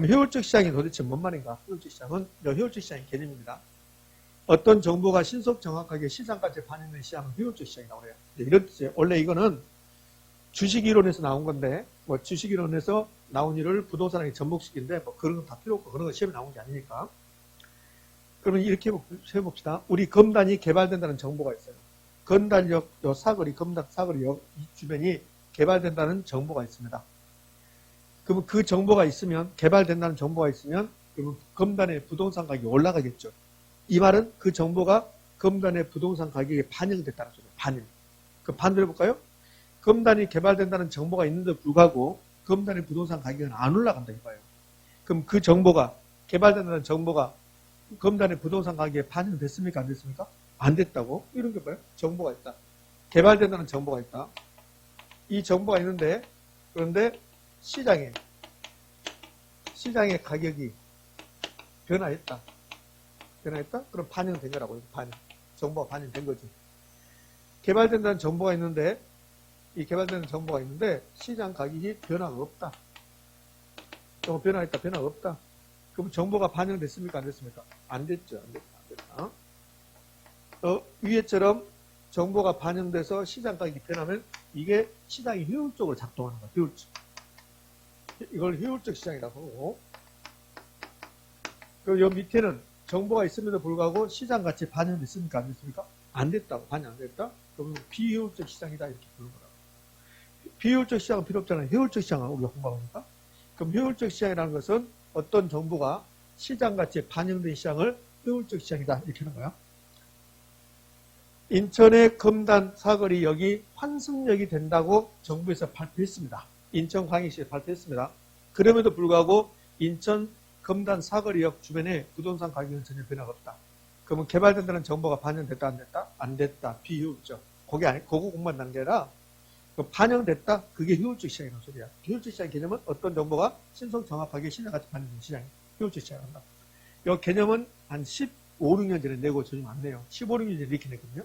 그럼 효율적 시장이 도대체 뭔 말인가? 효율적 시장은 효율적 시장의 개념입니다. 어떤 정보가 신속 정확하게 시장까지 반영되는 시장은 효율적 시장이라고 해요. 이런 뜻이에요. 원래 이거는 주식이론에서 나온 건데, 뭐 주식이론에서 나온 일을 부동산에 접목시키는데, 뭐 그런 건 다 필요 없고, 그런 거 시험에 나온 게 아니니까. 그러면 이렇게 해봅시다. 우리 검단이 개발된다는 정보가 있어요. 검단역, 요 사거리, 검단 사거리역, 이 주변이 개발된다는 정보가 있습니다. 그러면 그 정보가 있으면, 개발된다는 정보가 있으면, 그러면 검단의 부동산 가격이 올라가겠죠. 이 말은 그 정보가 검단의 부동산 가격에 반영됐다는 소리예요. 반영. 그 반대로 해볼까요? 검단이 개발된다는 정보가 있는데도 불구하고 검단의 부동산 가격은 안 올라간다 이거예요. 그럼 그 정보가 개발된다는 정보가 검단의 부동산 가격에 반영됐습니까? 안 됐습니까? 안 됐다고? 이런 게 뭐예요? 정보가 있다. 개발된다는 정보가 있다. 이 정보가 있는데 그런데 시장의 가격이 변화했다. 그럼 반영된 거라고. 반영. 정보가 반영된 거지. 개발된다는 정보가 있는데 이 개발되는 정보가 있는데 시장 가격이 변화가 없다. 변화했다. 변화가 없다. 그럼 정보가 반영됐습니까? 안 됐습니까? 안 됐죠. 안 됐다. 위에처럼 정보가 반영돼서 시장 가격이 변하면 이게 시장이 효율적으로 작동하는 거야. 효율적. 이걸 효율적 시장이라고 하고. 그리고 여 밑에는 정보가 있음에도 불구하고 시장 가치에 반영됐습니까? 안 됐습니까? 안 됐다고. 반영 안 됐다? 그러면 비효율적 시장이다. 이렇게 부르는 거라고. 비효율적 시장은 필요 없잖아요. 효율적 시장은 우리가 공부합니까? 그럼 효율적 시장이라는 것은 어떤 정보가 시장 가치에 반영된 시장을 효율적 시장이다. 이렇게 하는 거야. 인천의 검단 사거리역이 환승역이 된다고 정부에서 발표했습니다. 인천광역시에 발표했습니다. 그럼에도 불구하고 인천 검단 사거리역 주변에 부동산 가격은 전혀 변화가 없다. 그러면 개발된다는 정보가 반영됐다 안 됐다? 안 됐다. 비효율적. 그거 공부한 단계라 반영됐다? 그게 효율적 시장이라는 소리야. 효율적 시장 개념은 어떤 정보가 신속 정확하게 시장같이 반영되는 시장이 효율적 시장이란다. 이 개념은 한 15, 16년 전에 내고 요즘 안 내요. 15, 16년 전에 이렇게 냈거든요.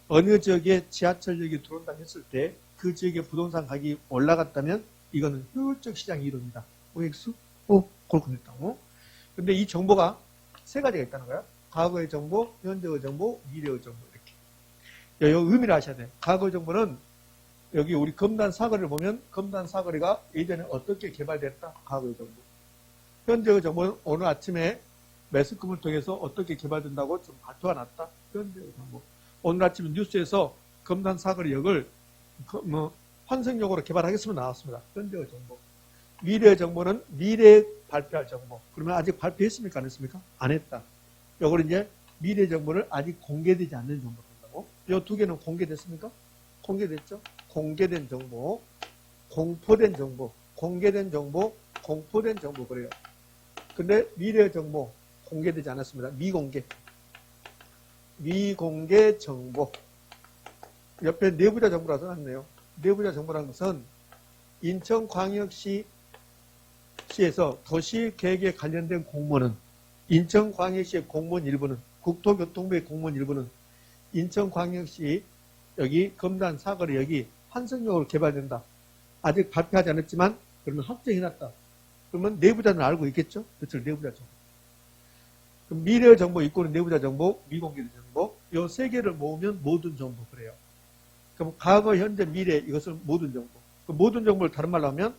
어느 지역에 지하철역이 들어온다고 했을 때 그 지역의 부동산 가격이 올라갔다면 이거는 효율적 시장 이론이다. OX? 그렇게 냈다고. 근데 이 정보가 세 가지가 있다는 거야. 과거의 정보, 현재의 정보, 미래의 정보 이렇게. 이 의미를 아셔야 돼요. 과거의 정보는 여기 우리 검단 사거리를 보면 검단 사거리가 예전에 어떻게 개발됐다. 과거의 정보. 현재의 정보는 오늘 아침에 매스컴을 통해서 어떻게 개발된다고 좀 발표가 났다. 현재의 정보. 오늘 아침 뉴스에서 검단 사거리역을 환승역으로 개발하겠습니다. 나왔습니다. 현재의 정보. 미래의 정보는 미래에 발표할 정보. 그러면 아직 발표했습니까? 안 했습니까? 안 했다. 이걸 이제 미래 정보를 아직 공개되지 않는 정보를 한다고. 이 두 개는 공개됐습니까? 공개됐죠? 공개된 정보, 공포된 정보, 공개된 정보, 공포된 정보 그래요. 근데 미래 정보 공개되지 않았습니다. 미공개. 미공개 정보. 옆에 내부자 정보라 써놨네요. 내부자 정보라는 것은 인천광역시에서 도시계획에 관련된 공무원은 인천광역시의 공무원 일부는 국토교통부의 공무원 일부는 인천광역시 여기 검단 사거리 여기 환승역으로 개발된다. 아직 발표하지 않았지만 그러면 확정해놨다. 그러면 내부자는 알고 있겠죠? 그렇죠. 내부자 정보. 그럼 미래 정보 있고는 내부자 정보, 미공개된 정보 이 세 개를 모으면 모든 정보 그래요. 그럼 과거, 현재, 미래 이것을 모든 정보. 그 모든 정보를 다른 말로 하면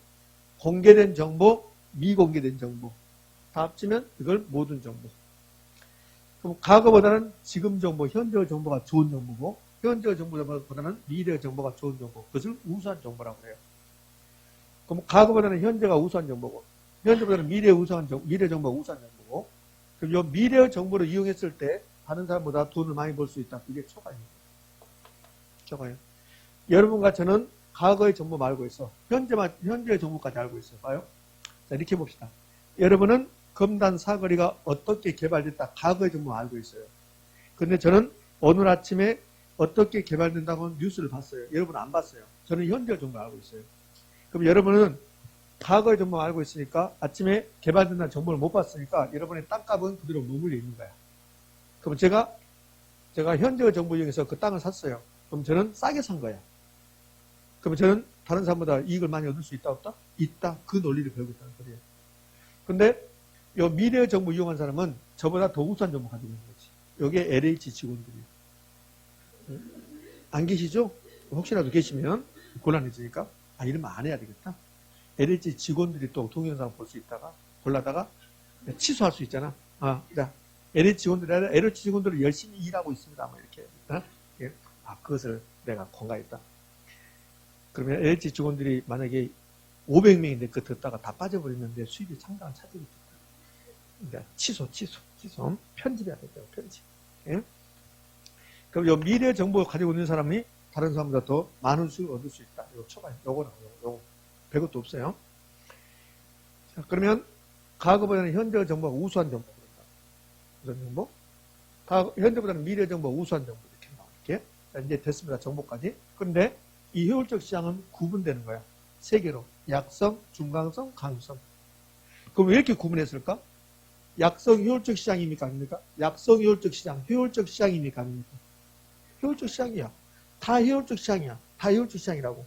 공개된 정보, 미공개된 정보 다 합치면 이걸 모든 정보. 그럼 과거보다는 지금 정보, 현재의 정보가 좋은 정보고 현재의 정보보다는 미래의 정보가 좋은 정보. 그것을 우수한 정보라고 해요. 그럼 과거보다는 현재가 우수한 정보고 현재보다는 미래 정보가 우수한 정보고 그럼 이 미래의 정보를 이용했을 때 다른 사람보다 돈을 많이 벌 수 있다. 그게 초과입니다. 초과예요. 여러분과 저는 과거의 정보 알고 있어. 현재의 정보까지 알고 있어요. 봐요. 자, 이렇게 봅시다. 여러분은 검단 사거리가 어떻게 개발됐다. 과거의 정보 알고 있어요. 근데 저는 오늘 아침에 어떻게 개발된다고 뉴스를 봤어요. 여러분은 안 봤어요. 저는 현재 정보 알고 있어요. 그럼 여러분은 과거의 정보 알고 있으니까 아침에 개발된다는 정보를 못 봤으니까 여러분의 땅값은 그대로 머물러 있는 거야. 그럼 제가 현재의 정보 이용해서 그 땅을 샀어요. 그럼 저는 싸게 산 거야. 그럼 저는 다른 사람보다 이익을 많이 얻을 수 있다 없다? 있다. 그 논리를 배우고 있다는 소리예요. 근데 요 미래의 정보 이용한 사람은 저보다 더 우수한 정보 가지고 있는 거지. 요게 LH 직원들이에요. 안 계시죠? 혹시라도 계시면 곤란해지니까 이러면 안 해야 되겠다. LH 직원들이 또 동영상 볼 수 있다가 골라다가 취소할 수 있잖아. 자, LH 직원들이 아니라 LH 직원들이 열심히 일하고 있습니다. 뭐 이렇게. 예. 그것을 내가 공가했다. 그러면 LH 직원들이 만약에 500명인데 그거 듣다가 다 빠져버리는데 수입이 상당한 차질이 있다. 그러니까 취소. 편집해야 되죠. 편집. 예? 그럼 요 미래 정보를 가지고 있는 사람이 다른 사람보다 더 많은 수익을 얻을 수 있다. 이거 초과해. 요거는 별것도 없어요. 자, 그러면 과거보다는 현재 정보가 우수한 정보. 우수한 정보. 현재보다는 미래 정보가 우수한 정보. 이렇게 나올게. 자, 이제 됐습니다. 정보까지. 그런데 이 효율적 시장은 구분되는 거야. 세 개로. 약성, 중간성, 강성. 그럼 왜 이렇게 구분했을까? 약성 효율적 시장입니까? 아닙니까? 약성 효율적 시장, 효율적 시장입니까? 아닙니까? 효율적 시장이야. 다 효율적 시장이야. 다 효율적 시장이라고.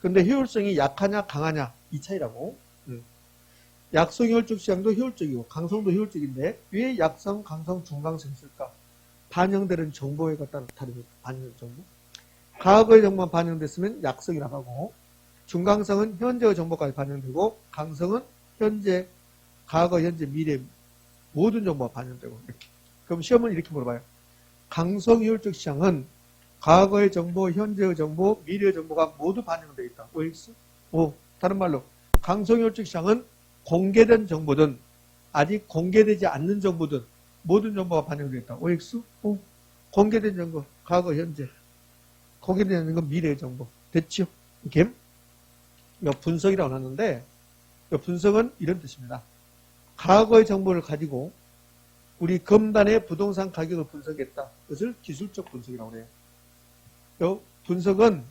근데 효율성이 약하냐, 강하냐, 이 차이라고. 약성 효율적 시장도 효율적이고, 강성도 효율적인데, 왜 약성, 강성, 중강성이 있을까? 반영되는 정보에 따라 다릅니다. 반영되는 정보. 과거의 정보만 반영됐으면 약성이라고 하고, 중강성은 현재의 정보까지 반영되고, 강성은 현재, 과거, 현재, 미래 모든 정보가 반영되고 이렇게. 그럼 시험은 이렇게 물어봐요. 강성 효율적 시장은 과거의 정보, 현재의 정보, 미래의 정보가 모두 반영되어 있다. OX? O. 다른 말로 강성 효율적 시장은 공개된 정보든 아직 공개되지 않는 정보든 모든 정보가 반영되어 있다. OX? O. 공개된 정보, 과거, 현재. 공개되는 건 미래의 정보. 됐죠? 이렇게. 분석이라고 하는데 분석은 이런 뜻입니다. 과거의 정보를 가지고 우리 검단의 부동산 가격을 분석했다. 그것을 기술적 분석이라고 해요. 이 분석은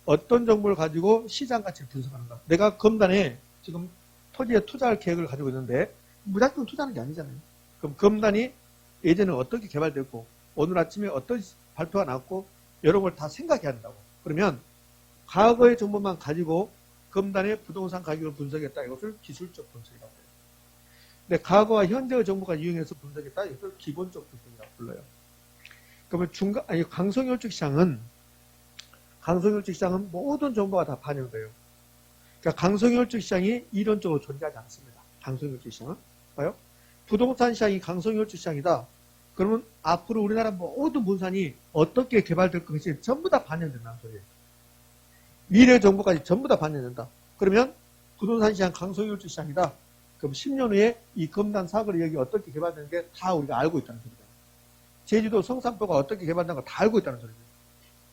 어떤 정보를 가지고 시장 가치를 분석하는가. 내가 검단에 지금 토지에 투자할 계획을 가지고 있는데 무작정 투자하는 게 아니잖아요. 그럼 검단이 예전에 어떻게 개발됐고 오늘 아침에 어떤 발표가 나왔고 이런 걸 다 생각해야 한다고. 그러면 과거의 정보만 가지고 검단의 부동산 가격을 분석했다. 이것을 기술적 분석이라고 해요. 근데 과거와 현재의 정보가 이용해서 분석했다. 이것을 기본적 분석이라고 불러요. 그러면 강성효율적 시장은 모든 정보가 다 반영돼요. 그러니까 강성효율적 시장이 이론적으로 존재하지 않습니다. 강성효율적 시장은. 봐요. 부동산 시장이 강성효율적 시장이다. 그러면 앞으로 우리나라 모든 부동산이 어떻게 개발될 것인지 전부 다 반영된다는 소리예요. 미래 정보까지 전부 다 반영된다. 그러면 부동산 시장 강성효율적 시장이다. 그럼 10년 후에 이 검단 사거리 여기 어떻게 개발되는 게 다 우리가 알고 있다는 소리죠. 제주도 성산포가 어떻게 개발되는 거 다 알고 있다는 소리죠.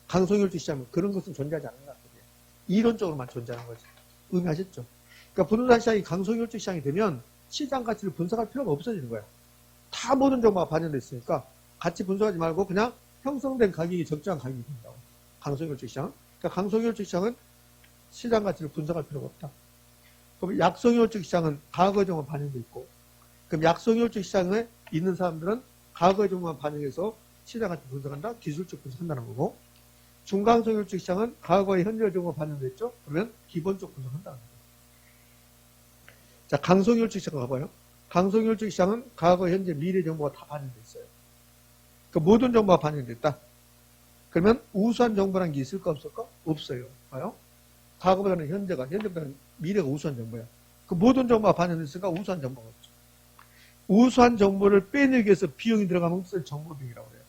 강성효율적 시장은 그런 것은 존재하지 않는다는 소리예요. 이론적으로만 존재하는 거지. 의미하셨죠? 그러니까 부동산 시장이 강성효율적 시장이 되면 시장 가치를 분석할 필요가 없어지는 거야. 다 모든 정보가 반영되어 있으니까 같이 분석하지 말고 그냥 형성된 가격이 적정한 가격이 된다고. 강성효율적 시장. 그러니까 강성효율적 시장은 시장 가치를 분석할 필요가 없다. 그럼 약성효율적 시장은 과거의 정보가 반영되어 있고, 그럼 약성효율적 시장에 있는 사람들은 과거의 정보만 반영해서 시장 가치 분석한다, 기술적 분석한다는 거고, 중간성효율적 시장은 과거의 현재 정보가 반영되어 있죠. 그러면 기본적 분석한다는 거죠. 자, 강성효율적 시장 가봐요. 강성효율적 시장은 과거, 현재, 미래 정보가 다 반영되어 있어요. 그 모든 정보가 반영됐다. 그러면 우수한 정보라는 게 있을까 없을까? 없어요. 봐요. 과거보다는 현재보다는 미래가 우수한 정보야. 그 모든 정보가 반영됐으니까 우수한 정보가 없죠. 우수한 정보를 빼내기 위해서 비용이 들어가면 그것을 정보비용이라고 해요.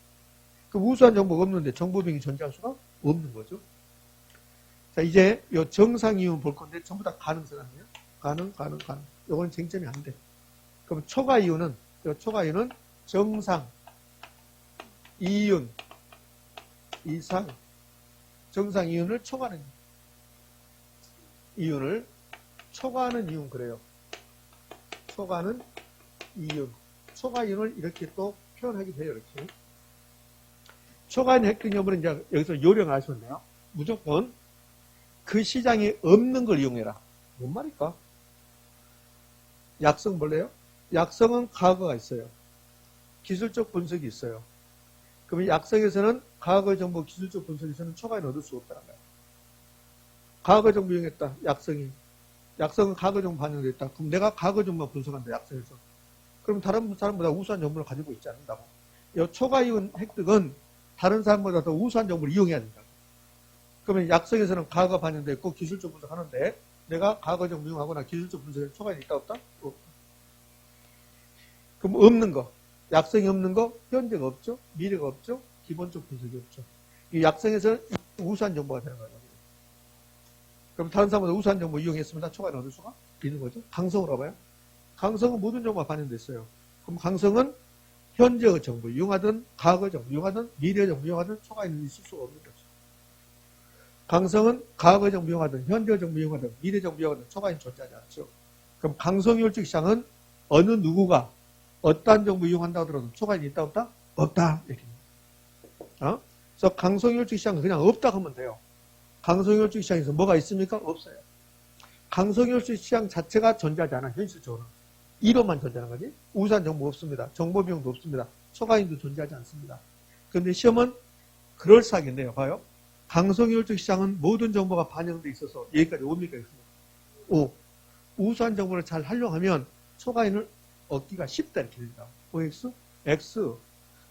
그 우수한 정보가 없는데 정보비용이 존재할 수가 없는 거죠. 자, 이제 이 정상 이윤 볼 건데 전부 다 가능성 아니에요? 가능. 이건 쟁점이 안 돼. 그럼 초과 이윤은 정상, 이윤, 이상, 정상 이윤을 초과하는 이윤을 초과하는 이윤 그래요. 초과하는 이윤. 초과 이윤을 이렇게 또 표현하게 돼요. 이렇게. 초과인 획득 여부는 이제 여기서 요령을 아시겠네요. 무조건 그 시장에 없는 걸 이용해라. 뭔 말일까? 약성 볼래요? 약성은 과거가 있어요. 기술적 분석이 있어요. 그러면 약성에서는 과거의 정보 기술적 분석에서는 초과인 얻을 수 없다는 거예요. 과거 정보 이용했다. 약성이. 약성은 과거 정보 반영되어 있다. 그럼 내가 과거 정보만 분석한다, 약성에서. 그럼 다른 사람보다 우수한 정보를 가지고 있지 않는다고. 이 초과이윤 획득은 다른 사람보다 더 우수한 정보를 이용해야 된다. 그러면 약성에서는 과거 반영되어 있고 기술적 분석하는데 내가 과거 정보 이용하거나 기술적 분석에 초과이윤이 있다, 없다? 없다. 그럼 없는 거. 약성이 없는 거, 현재가 없죠? 미래가 없죠? 기본적 분석이 없죠. 이 약성에서는 우수한 정보가 되는 거예요. 그럼 다른 사람보다 우수한 정보 이용했으면 초과이윤 얻을 수가 있는 거죠. 강성으로 봐요. 강성은 모든 정보가 반영됐어요. 그럼 강성은 현재의 정보 이용하든 과거 정보 이용하든 미래 정보 이용하든 초과이윤이 있을 수가 없는 거죠. 강성은 과거 정보 이용하든 현재 정보 이용하든 미래 정보 이용하든 초과이윤이 존재하지 않죠. 그럼 강성효율적 시장은 어느 누구가 어떠한 정보 이용한다 하더라도 초과이윤이 있다 없다? 없다. 그래서 강성효율적 시장은 그냥 없다 하면 돼요. 강성효율적 시장에서 뭐가 있습니까? 없어요. 강성효율적 시장 자체가 존재하지 않아, 현실적으로. 이론만 존재하는 거지. 우수한 정보 없습니다. 정보 비용도 없습니다. 초과이윤도 존재하지 않습니다. 그런데 시험은 그럴싸하겠네요. 봐요. 강성효율적 시장은 모든 정보가 반영돼 있어서 여기까지 옵니까? 오. 우수한 정보를 잘 활용하면 초과이윤을 얻기가 쉽다 이렇게 된다. OX, X.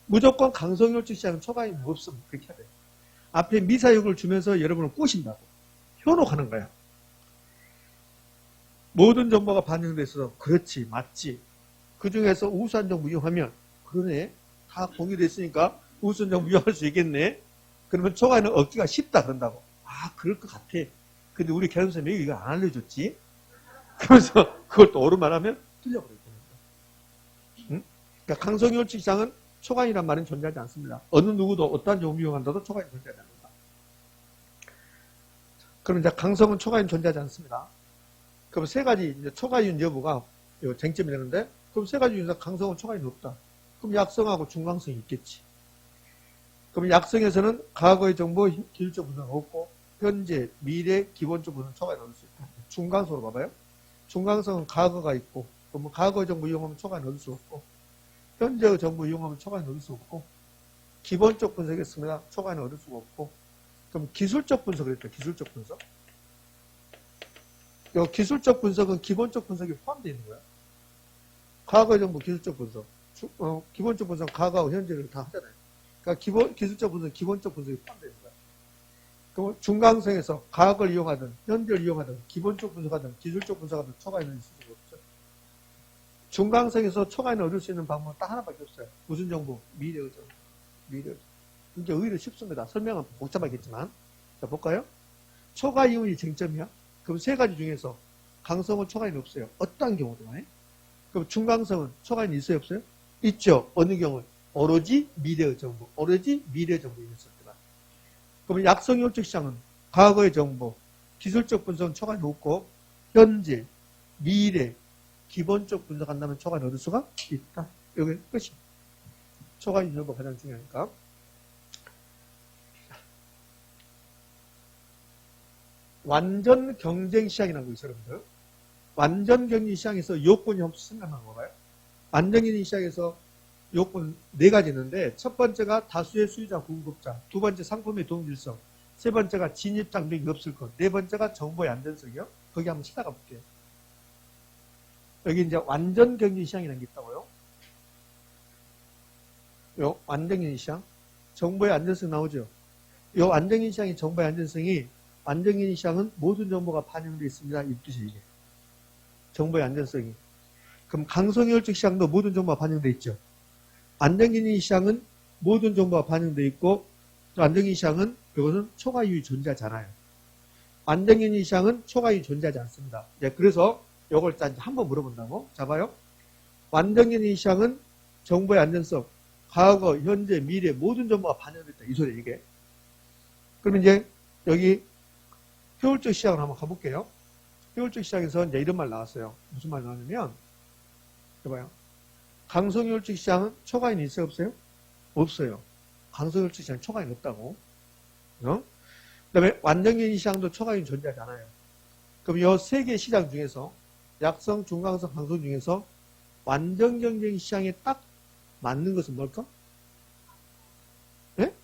무조건 강성효율적 시장은 초과이윤이 없으면 그렇게 해야 돼요. 앞에 미사역을 주면서 여러분을 꼬신다고. 현혹하는 거야. 모든 정보가 반영돼 있어서 그렇지, 맞지. 그 중에서 우수한 정보 이용하면 그러네. 다 공유돼 있으니까 우수한 정보 이용할 수 있겠네. 그러면 초과이윤을 얻기가 쉽다 그런다고. 아, 그럴 것 같아. 근데 우리 교수님이 이거 안 알려줬지. 그래서 그걸 또 옳은 말하면 틀려버릴 겁니다. 응? 그러니까 강성효율적 시장은 초과이윤이란 말은 존재하지 않습니다. 어느 누구도 어떠한 정보 이용한다도 초과이윤 존재하지 않는다. 그럼 이제 강성은 초과이윤 존재하지 않습니다. 그럼 세 가지 이제 초과이윤 여부가 쟁점이 되는데, 그럼 세 가지 중에서 강성은 초과이윤이 없다. 그럼 약성하고 중강성이 있겠지. 그럼 약성에서는 과거의 정보, 기술적 분석은 없고 현재, 미래, 기본적 분석은 초과이윤 얻을 수 있다. 중강성으로 봐봐요. 중강성은 과거가 있고, 그럼 과거의 정보 이용하면 초과이윤 얻을 수 없고, 현재의 정보 이용하면 초과이윤 얻을 수 없고, 기본적 분석했습니다. 초과이윤 얻을 수가 없고, 그럼 기술적 분석을 했다. 기술적 분석. 이 기술적 분석은 기본적 분석이 포함되어 있는 거야. 과거의 정보 기술적 분석. 기본적 분석은 과거하고 현재를 다 하잖아요. 그러니까 기술적 분석, 기본적 분석이 포함되어 있는 거야. 그럼 중강성에서 과거를 이용하든 현재를 이용하든 기본적 분석하든 기술적 분석하든 초과이윤을 있을 수가 없죠. 중강성에서 초과이윤을 얻을 수 있는 방법은 딱 하나밖에 없어요. 무슨 정보? 미래의 정보. 미래의 정보. 이게 오히려 쉽습니다. 설명은 복잡하겠지만. 자, 볼까요? 초과이윤이 쟁점이야. 그럼 세 가지 중에서 강성은 초과이윤이 없어요. 어떠한 경우도 간에. 그럼 중강성은 초과이윤이 있어요? 없어요? 있죠. 어느 경우? 오로지 미래의 정보. 오로지 미래의 정보에 있을 때만. 그러면 약성효율적 시장은 과거의 정보, 기술적 분석은 초과이윤이 없고 현재, 미래, 기본적 분석한다면 초과이윤 얻을 수가 있다. 여기 끝이. 초과이윤 여부가 가장 중요하니까. 완전 경쟁 시장이라는 거 있어요, 여러분들. 완전 경쟁 시장에서 요건이 혹시 생각나는 거 봐요. 완전 경쟁 시장에서 요건 네 가지 있는데, 첫 번째가 다수의 수요자 공급자, 두 번째 상품의 동질성, 세 번째가 진입 장벽이 없을 것, 네 번째가 정보의 안전성이요. 거기 한번 찾아가 볼게요. 여기 이제 완전 경쟁 시장이라는 게 있다고요. 요 완전 경쟁 시장, 정보의 안전성 나오죠. 요 완전 경쟁 시장의 정보의 안전성이 완전 경쟁 시장은 모든 정보가 반영되어 있습니다. 이 뜻이에요, 이게. 정보의 안전성이. 그럼 강성효율적 시장도 모든 정보가 반영되어 있죠. 완전 경쟁 시장은 모든 정보가 반영되어 있고, 또 완전 경쟁 시장은 이것은 초과이윤이 존재하지 않아요. 완전 경쟁 시장은 초과이윤이 존재하지 않습니다. 네, 그래서 이걸 한번 물어본다고. 자, 봐요. 완전 경쟁 시장은 정보의 안전성, 과거, 현재, 미래 모든 정보가 반영되어 있다. 이 소리 이게. 그러면 이제 여기 효율적 시장을 한번 가볼게요. 효율적 시장에서 이제 이런 말 나왔어요. 무슨 말 나왔냐면, 해봐요. 강성효율적 시장은 초과이윤이 있어요? 없어요? 없어요. 강성효율적 시장은 초과이윤이 없다고. 그 다음에 완전경쟁 시장도 초과이윤이 존재하지 않아요. 그럼 이 세 개 시장 중에서 약성, 중강성, 강성 중에서 완전경쟁 시장에 딱 맞는 것은 뭘까? 예?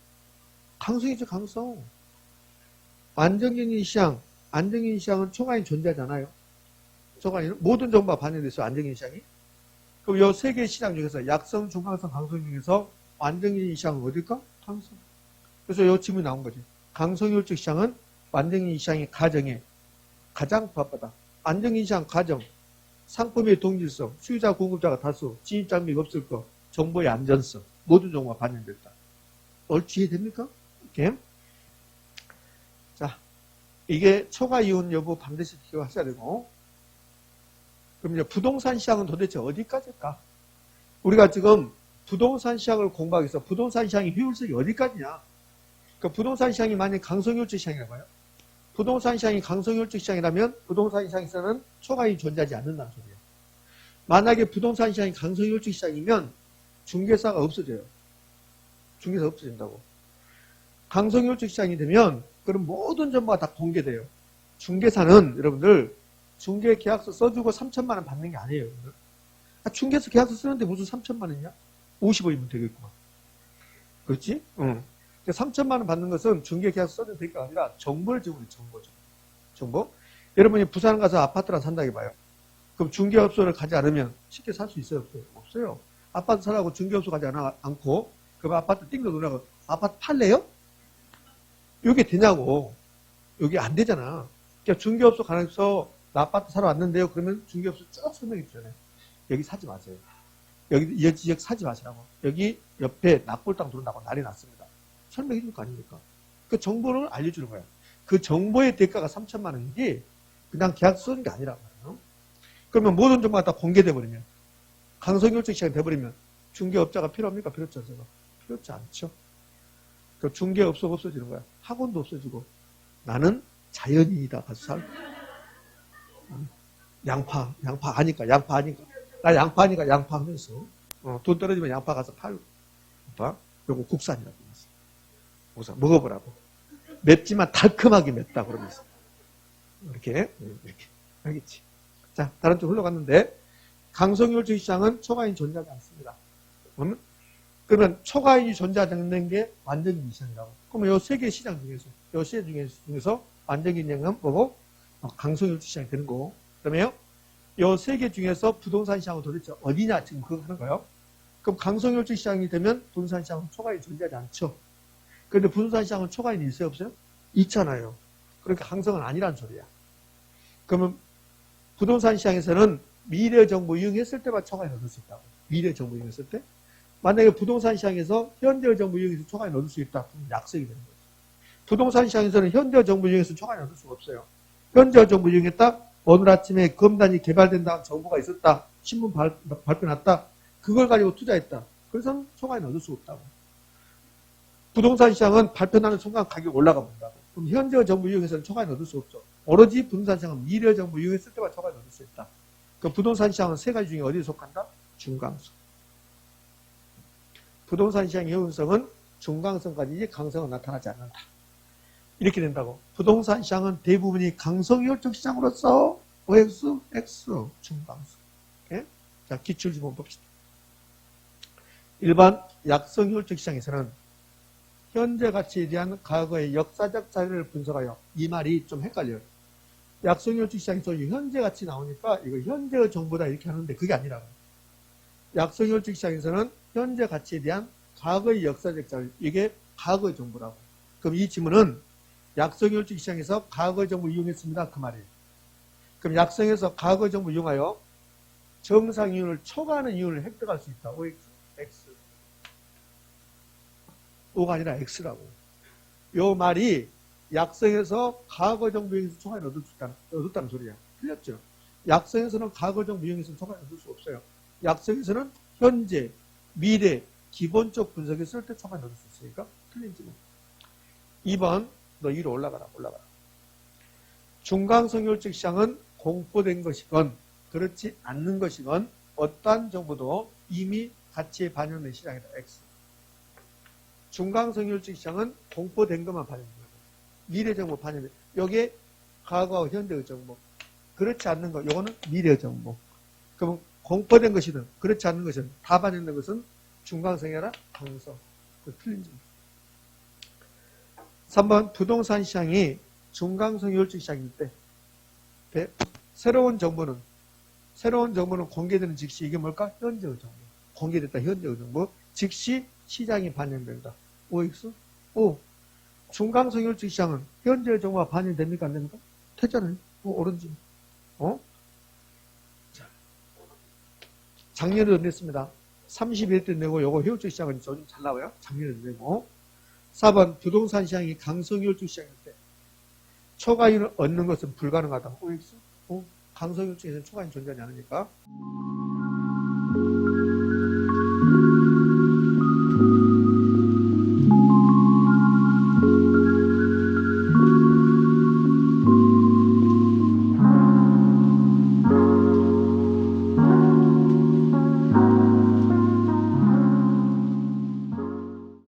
강성이죠, 강성. 완전경쟁 시장, 안정경쟁 시장은 초과이윤이 존재하지 않아요. 초과인은 모든 정보가 반영돼서 안정적인 시장이. 그럼 요 세 개의 시장 중에서 약성, 중강성, 강성 중에서 안정적인 시장은 어딜까? 강성. 그래서 요 질문이 나온 거지. 강성효율적 시장은 안정적인 시장의 가정에 가장 부합하다. 안정적인 시장 가정, 상품의 동질성, 수요자, 공급자가 다수, 진입 장벽이 없을 것, 정보의 안전성, 모든 정보가 반영됐다. 얼추 이해됩니까? 이렇게. 자, 이게 초과 이혼 여부 반드시 기억하셔야 되고. 그럼 이제 부동산 시장은 도대체 어디까지일까? 우리가 지금 부동산 시장을 공부하기 위해서 부동산 시장의 효율성이 어디까지냐? 그러니까 부동산 시장이 만약 강성효율적 시장이라고 해요. 부동산 시장이 강성효율적 시장이라면 부동산 시장에서는 초과이익이 존재하지 않는다는 소리예요. 만약에 부동산 시장이 강성효율적 시장이면 중개사가 없어져요. 중개사가 없어진다고. 강성효율적 시장이 되면 그럼 모든 정보가 다 공개돼요. 중개사는 여러분들 중개 계약서 써주고 3천만 원 받는 게 아니에요. 중개사 계약서 쓰는데 무슨 3천만 원이냐? 50원이면 되겠구만. 그렇지? 응. 3천만 원 받는 것은 중개 계약서 써도 될 게 아니라 정보를 제공해, 정보죠. 정보. 여러분이 부산 가서 아파트를 산다 해봐요. 그럼 중개업소를 가지 않으면 쉽게 살 수 있어요? 없어요? 없어요. 아파트 사라고 중개업소 가지 않고 그럼 아파트 띵도 놀라고 아파트 팔래요? 이게 되냐고. 여기 안 되잖아. 그러니까 중개업소 가서 나 아파트 사러 왔는데요. 그러면 중개업소 쭉 설명해 주잖아요. 여기 사지 마세요. 여기 이 지역 사지 마시라고. 여기 옆에 납골당 들어온다고 난리 났습니다. 설명해 줄 거 아닙니까? 그 정보를 알려주는 거예요. 그 정보의 대가가 3천만 원이지 그냥 계약서 쓰는 게 아니란 말이에요. 그러면 모든 정보가 다 공개돼 버리면 강성효율적 시장이 돼버리면 중개업자가 필요합니까? 필요없지 않습니까? 필요없지 않죠. 그 중개업소가 없어지는 거야. 학원도 없어지고 나는 자연인이다. 가서 살. 양파 아니까. 나 양파 아니까 양파 하면서 돈 떨어지면 양파 가서 팔고. 요거 국산이라고 하면서. 국산 먹어보라고. 맵지만 달콤하게 맵다 그러면서. 이렇게. 알겠지? 자, 다른 쪽 흘러갔는데 강성효율적 시장은 초과인이 존재하지 않습니다. 그러면 초과인이 존재하지 않는 게 완전인 시장이라고. 그러면 요 세 개 시장 중에서, 요 세 개 중에서 완전인 시장은 뭐고? 강성효율적 시장이 되는 거고. 그러면요, 요 세 개 중에서 부동산 시장은 도대체 어디냐 지금 그거 하는 거예요. 그럼 강성효율적 시장이 되면 부동산 시장은 초과인이 존재하지 않죠. 그런데 부동산 시장은 초과인이 있어요, 없어요? 있잖아요. 그러니까 강성은 아니란 소리야. 그러면 부동산 시장에서는 미래 정보 이용했을 때만 초과인을 얻을 수 있다고. 미래 정보 이용했을 때. 만약에 부동산 시장에서 현재 정보 이용해서 초과인을 얻을 수 있다. 그럼 약속이 되는 거죠. 부동산 시장에서는 현재 정보 이용해서 초과인을 얻을 수가 없어요. 현재 정보 이용했다. 오늘 아침에 검단이 개발된다는 정보가 있었다. 신문 발표 났다. 그걸 가지고 투자했다. 그래서 초과인을 얻을 수가 없다고. 부동산 시장은 발표 나는 순간 가격이 올라가 본다고. 그럼 현재 정보 이용해서는 초과인을 얻을 수 없죠. 오로지 부동산 시장은 미래 정보 이용했을 때만 초과인을 얻을 수 있다. 그 부동산 시장은 세 가지 중에 어디에 속한다? 중강성. 부동산 시장의 효율성은 중강성까지지 강성은 나타나지 않는다. 이렇게 된다고. 부동산 시장은 대부분이 강성효율적 시장으로서 OX, X, 중강성. 오케이? 자, 기출지문 봅시다. 일반 약성효율적 시장에서는 현재 가치에 대한 과거의 역사적 자료를 분석하여 이 말이 좀 헷갈려요. 약성효율적 시장에서 현재 가치 나오니까 이거 현재의 정보다 이렇게 하는데 그게 아니라고. 약성효율적 시장에서는 현재 가치에 대한 과거의 역사적 자료, 이게 과거의 정보라고. 그럼 이 지문은 약성효율적 시장에서 과거의 정보 이용했습니다. 그 말이에요. 그럼 약성에서 과거의 정보 이용하여 정상 이윤을 초과하는 이윤을 획득할 수 있다. OX, X. O가 아니라 X라고. 요 말이 약성에서 과거 정보 이용해서 초과를 얻었다는 소리야. 틀렸죠? 약성에서는 과거 정보 이용해서 초과를 얻을 수 없어요. 약성에서는 현재, 미래, 기본적 분석에 쓸 때 초과를 얻을 수 있으니까 틀린지 뭐. 2번, 너 위로 올라가라. 중강성효율적 시장은 공포된 것이건 그렇지 않는 것이건 어떠한 정보도 이미 가치에 반영된 시장이다. X. 중강성효율적 시장은 공포된 것만 반영됩니다. 미래 정보 반영돼. 여기에 과거와 현재의 정보. 그렇지 않는 것, 요거는 미래 정보. 그럼 공포된 것이든 그렇지 않는 것이든 다 반영된 것은 중강성이 아니라 강성. 그 틀린 점. 3번 부동산 시장이 중강성효율적 시장일 때 새로운 정보는 새로운 정보는 공개되는 즉시 이게 뭘까? 현재의 정보. 공개됐다 현재의 정보. 즉시 시장이 반영된다. OX? O. 중간성혈증 시장은 현재의 정보가 반영됩니까? 안 됩니까? 됐잖아요. 오른쪽. 자, 작년에도 냈습니다. 31대 내고 요거 효율적 시장은 요즘 잘 나와요. 작년에도 내고. 4번 부동산 시장이 강성효율적 시장일 때 초과이익을 얻는 것은 불가능하다. OX? 강성효율적에서는 초과이익 존재하지 않으니까.